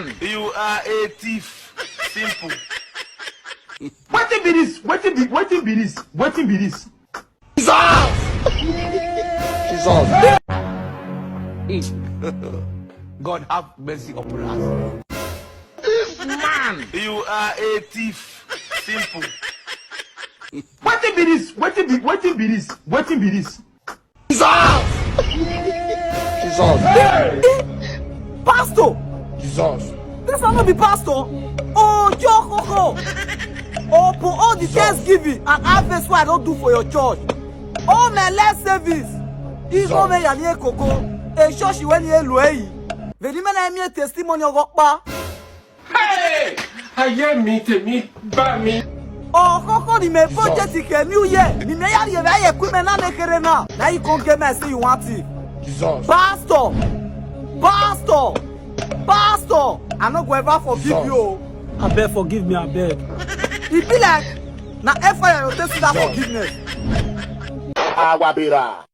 man, you are a thief. Simple. Wetin be this? Wetin be this? Jesus! God have mercy upon us. This man, you are a thief. Simple. Wetin be this? Wetin be this? Pastor! Jesus! This one not be pastor. Oh, Jokoko. Oh, for all the thanksgiving and harvest what I don't do for your church. Oh, my last service. Izo me yani koko. E church when you loei. Vedi me na mi testimony ogpa. Hey! Aye mi temi ba mi. Oh, koko ni me budget ke new year. Ni me yari e ba ye ku me na nekere na. Na you come get me say you want it. Jesus! Pastor! I no go ever forgive you. I beg forgive me, I beg. It be like na fire you take that forgiveness. Awabira.